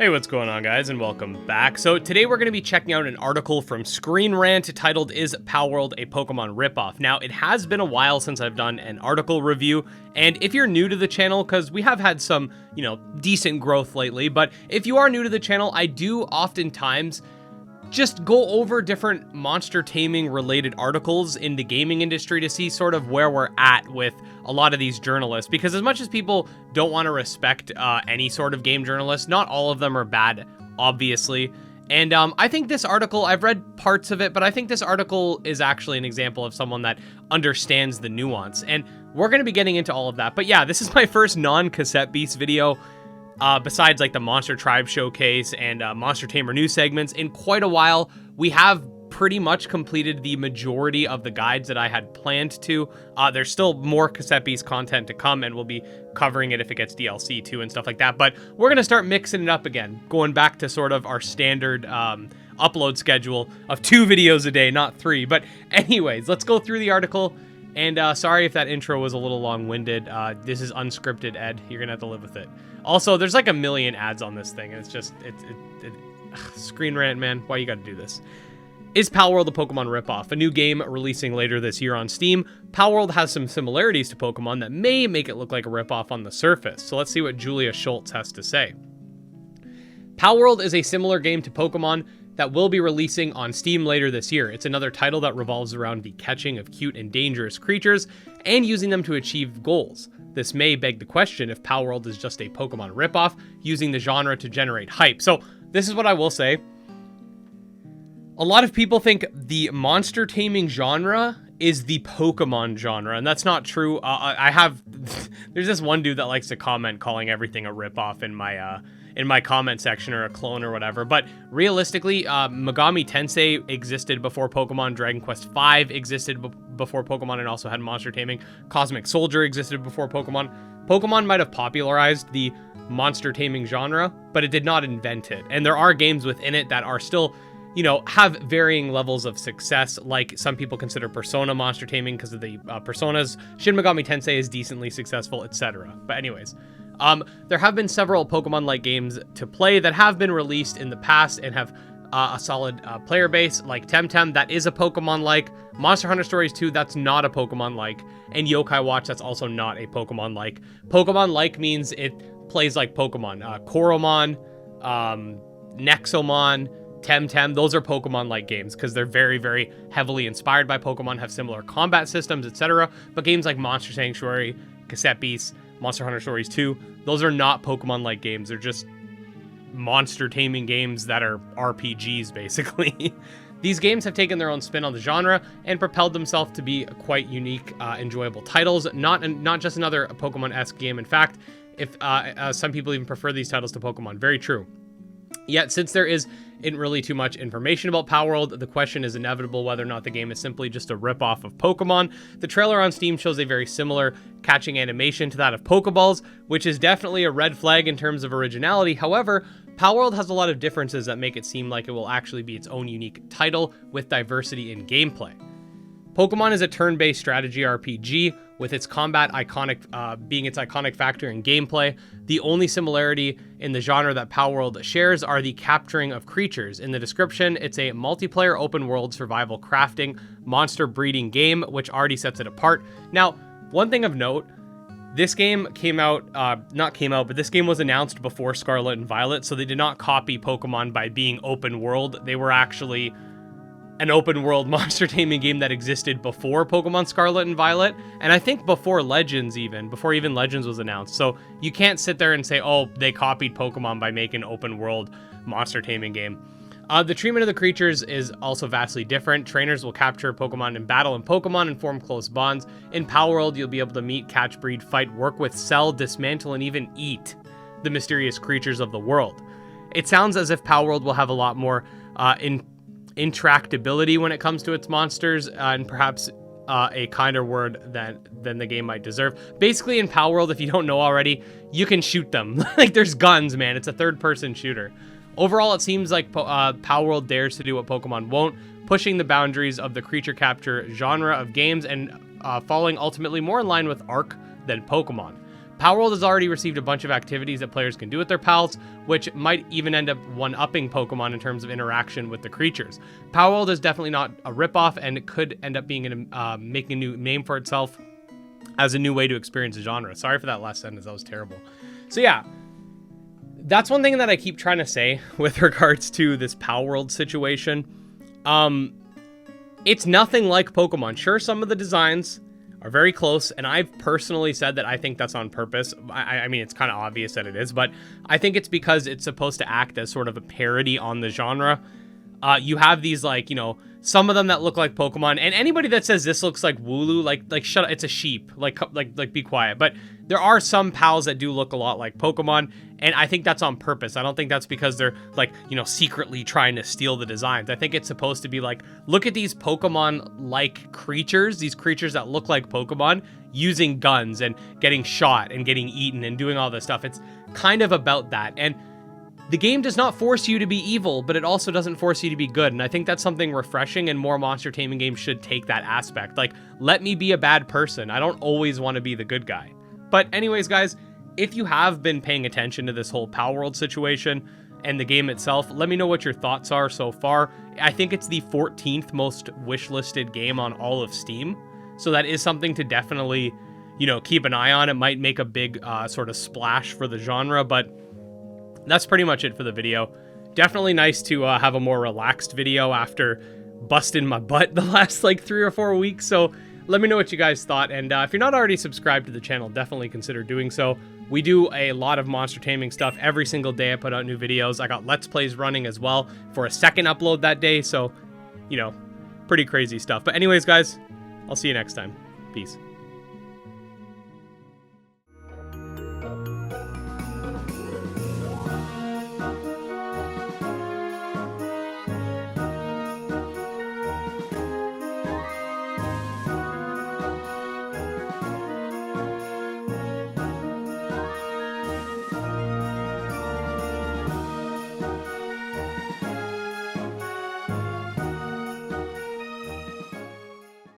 Hey, what's going on, guys, and welcome back. So today we're going to be checking out an article from ScreenRant titled, "Is Palworld a Pokemon Ripoff?" Now, it has been a while since I've done an article review, and if you're new to the channel, because we have had some, decent growth lately, but if you are new to the channel, I do oftentimes just go over different monster taming related articles in the gaming industry to see sort of where we're at with a lot of these journalists, because as much as people don't want to respect any sort of game journalist, not all of them are bad, obviously. And I think this article, I've read parts of it, but I think this article is actually an example of someone that understands the nuance, and we're going to be getting into all of that. But yeah, this is my first non-cassette beast video, besides like the Monster Tribe Showcase and Monster Tamer news segments, in quite a while. We have pretty much completed the majority of the guides that I had planned to. There's still more cassette beast content to come, and we'll be covering it if it gets DLC too and stuff like that. But we're going to start mixing it up again, going back to sort of our standard upload schedule of 2 videos a day, not 3. But anyways, let's go through the article. And sorry if that intro was a little long-winded. This is unscripted, Ed. You're gonna have to live with it. Also, there's like a million ads on this thing, and it's just, ScreenRant, man, why you gotta do this? Is Palworld a Pokemon ripoff? A new game releasing later this year on Steam. Palworld has some similarities to Pokemon that may make it look like a ripoff on the surface. So let's see what Julia Schultz has to say. Palworld is a similar game to Pokemon that will be releasing on Steam later this year. It's another title that revolves around the catching of cute and dangerous creatures and using them to achieve goals. This may beg the question if Palworld is just a Pokemon ripoff, using the genre to generate hype. So this is what I will say. A lot of people think the monster taming genre is the Pokemon genre, and that's not true. There's this one dude that likes to comment calling everything a ripoff in my comment section, or a clone or whatever. But realistically, Megami Tensei existed before Pokemon. Dragon Quest V existed before Pokemon and also had monster taming. Cosmic Soldier existed before Pokemon. Pokemon might have popularized the monster taming genre, but it did not invent it. And there are games within it that are still, have varying levels of success. Like some people consider Persona monster taming because of the Personas. Shin Megami Tensei is decently successful, etc. But anyways, there have been several Pokemon-like games to play that have been released in the past and have a solid player base, like Temtem, that is a Pokemon-like. Monster Hunter Stories 2, that's not a Pokemon-like. And Yokai Watch, that's also not a Pokemon-like. Pokemon-like means it plays like Pokemon. Coromon, Nexomon, Temtem, those are Pokemon-like games because they're very, very heavily inspired by Pokemon, have similar combat systems, etc. But games like Monster Sanctuary, Cassette Beasts, Monster Hunter Stories 2, those are not Pokemon-like games. They're just monster taming games that are RPGs, basically. These games have taken their own spin on the genre and propelled themselves to be quite unique, enjoyable titles. Not just another Pokemon-esque game. In fact, if some people even prefer these titles to Pokemon. Very true. Yet, since there isn't really too much information about Palworld, the question is inevitable whether or not the game is simply just a ripoff of Pokemon. The trailer on Steam shows a very similar catching animation to that of Pokeballs, which is definitely a red flag in terms of originality. However, Palworld has a lot of differences that make it seem like it will actually be its own unique title with diversity in gameplay. Pokemon is a turn-based strategy RPG, with its combat being its iconic factor in gameplay. The only similarity in the genre that Palworld shares are the capturing of creatures. In the description, it's a multiplayer open-world survival crafting monster breeding game, which already sets it apart. Now, one thing of note, this game but this game was announced before Scarlet and Violet, so they did not copy Pokemon by being open world. They were actually an open world monster taming game that existed before Pokemon Scarlet and Violet, and I think before Legends before even Legends was announced. So you can't sit there and say, oh, they copied Pokemon by making an open world monster taming game. The treatment of the creatures is also vastly different. Trainers will capture Pokemon in battle and Pokemon and form close bonds. In Palworld, you'll be able to meet, catch, breed, fight, work with, sell, dismantle, and even eat the mysterious creatures of the world. It sounds as if Palworld will have a lot more intractability when it comes to its monsters, and perhaps a kinder word than the game might deserve. Basically, in Palworld, if you don't know already, you can shoot them. Like, there's guns, man. It's a third-person shooter. Overall, it seems like Palworld dares to do what Pokemon won't, pushing the boundaries of the creature capture genre of games and falling ultimately more in line with Arc than Pokemon. Palworld has already received a bunch of activities that players can do with their pals, which might even end up one-upping Pokemon in terms of interaction with the creatures. Palworld is definitely not a ripoff, and it could end up being making a new name for itself as a new way to experience the genre. Sorry for that last sentence, that was terrible. So yeah, that's one thing that I keep trying to say with regards to this Palworld situation. It's nothing like Pokemon. Sure, some of the designs are very close, and I've personally said that I think that's on purpose. I mean, it's kind of obvious that it is, but I think it's because it's supposed to act as sort of a parody on the genre. You have these, like, you know, some of them that look like Pokemon, and anybody that says this looks like Wooloo, like shut up, it's a sheep, like be quiet. But there are some pals that do look a lot like Pokemon, and I think that's on purpose. I don't think that's because they're, like, you know, secretly trying to steal the designs. I think it's supposed to be like, look at these Pokemon-like creatures, these creatures that look like Pokemon, using guns and getting shot and getting eaten and doing all this stuff. It's kind of about that. And the game does not force you to be evil, but it also doesn't force you to be good. And I think that's something refreshing, and more monster taming games should take that aspect. Like, let me be a bad person. I don't always want to be the good guy. But anyways, guys, if you have been paying attention to this whole Palworld situation and the game itself, let me know what your thoughts are so far. I think it's the 14th most wishlisted game on all of Steam. So that is something to definitely, you know, keep an eye on. It might make a big sort of splash for the genre, but that's pretty much it for the video. Definitely nice to have a more relaxed video after busting my butt the last like 3 or 4 weeks. So let me know what you guys thought. And if you're not already subscribed to the channel, definitely consider doing so. We do a lot of monster taming stuff every single day. I put out new videos. I got Let's Plays running as well for a second upload that day. So, you know, pretty crazy stuff. But anyways, guys, I'll see you next time. Peace.